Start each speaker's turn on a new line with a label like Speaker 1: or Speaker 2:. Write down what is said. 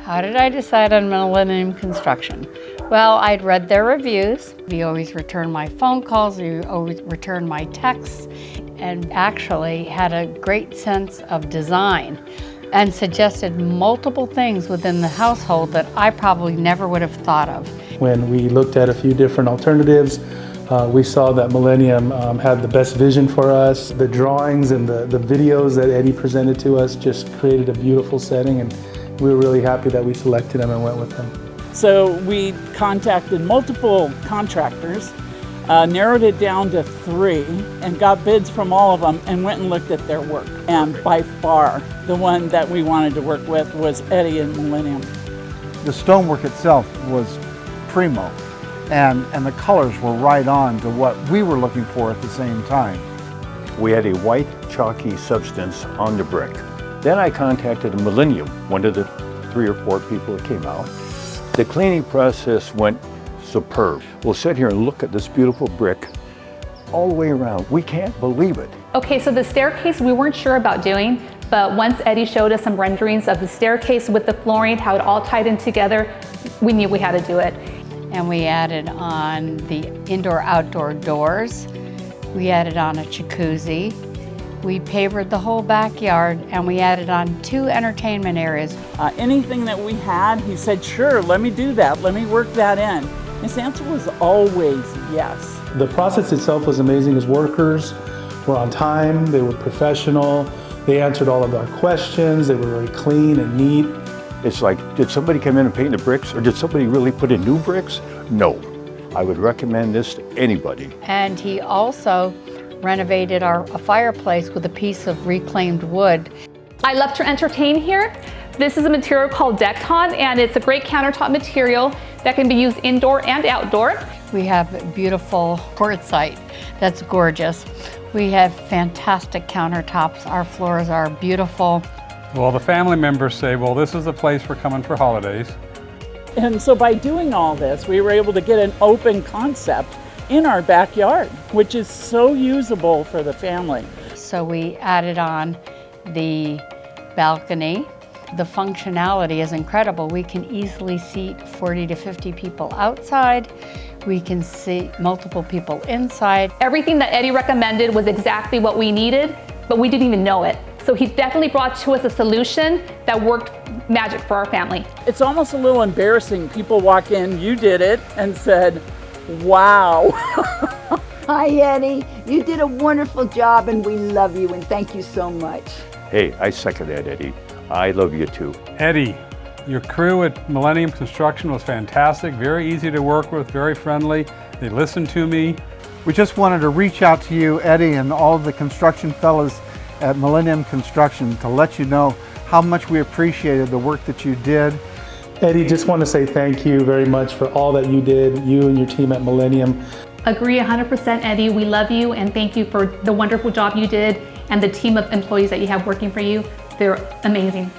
Speaker 1: How did I decide on Millennium Construction? Well, I'd read their reviews. We always returned my phone calls, we always returned my texts, and actually had a great sense of design and suggested multiple things within the household that I probably never would have thought of.
Speaker 2: When we looked at a few different alternatives, we saw that Millennium had the best vision for us. The drawings and the videos that Eddie presented to us just created a beautiful setting, and we were really happy that we selected them and went with them.
Speaker 3: So we contacted multiple contractors, narrowed it down to 3, and got bids from all of them and went and looked at their work. And by far, the one that we wanted to work with was Eddie and Millennium.
Speaker 4: The stonework itself was primo, and the colors were right on to what we were looking for at the same time.
Speaker 5: We had a white chalky substance on the brick. Then I contacted Millennium, one of the 3 or 4 people that came out. The cleaning process went superb. We'll sit here and look at this beautiful brick all the way around. We can't believe it.
Speaker 6: Okay, so the staircase we weren't sure about doing, but once Eddie showed us some renderings of the staircase with the flooring, how it all tied in together, we knew we had to do it.
Speaker 1: And we added on the indoor-outdoor doors. We added on a jacuzzi. We pavered the whole backyard, and we added on 2 entertainment areas.
Speaker 3: Anything that we had, he said, sure, let me do that, let me work that in. His answer was always yes.
Speaker 2: The process itself was amazing. His workers were on time, they were professional, they answered all of our questions, they were very clean and neat.
Speaker 5: It's like, did somebody come in and paint the bricks, or did somebody really put in new bricks? No. I would recommend this to anybody.
Speaker 1: And he also renovated a fireplace with a piece of reclaimed wood.
Speaker 6: I love to entertain here. This is a material called Decton, and it's a great countertop material that can be used indoor and outdoor.
Speaker 1: We have a beautiful quartzite that's gorgeous. We have fantastic countertops. Our floors are beautiful.
Speaker 7: Well, the family members say, well, this is the place we're coming for holidays.
Speaker 3: And so by doing all this, we were able to get an open concept in our backyard, which is so usable for the family.
Speaker 1: So we added on the balcony. The functionality is incredible. We can easily seat 40 to 50 people outside. We can seat multiple people inside.
Speaker 6: Everything that Eddie recommended was exactly what we needed, but we didn't even know it. So he definitely brought to us a solution that worked magic for our family.
Speaker 3: It's almost a little embarrassing. People walk in, you did it, and said, wow.
Speaker 8: Hi, Eddie. You did a wonderful job, and we love you, and thank you so much.
Speaker 5: Hey, I second that, Eddie. I love you too.
Speaker 7: Eddie, your crew at Millennium Construction was fantastic, very easy to work with, very friendly. They listened to me.
Speaker 4: We just wanted to reach out to you, Eddie, and all of the construction fellows at Millennium Construction to let you know how much we appreciated the work that you did.
Speaker 2: Eddie, just want to say thank you very much for all that you did, you and your team at Millennium.
Speaker 6: Agree 100%, Eddie. We love you and thank you for the wonderful job you did and the team of employees that you have working for you. They're amazing.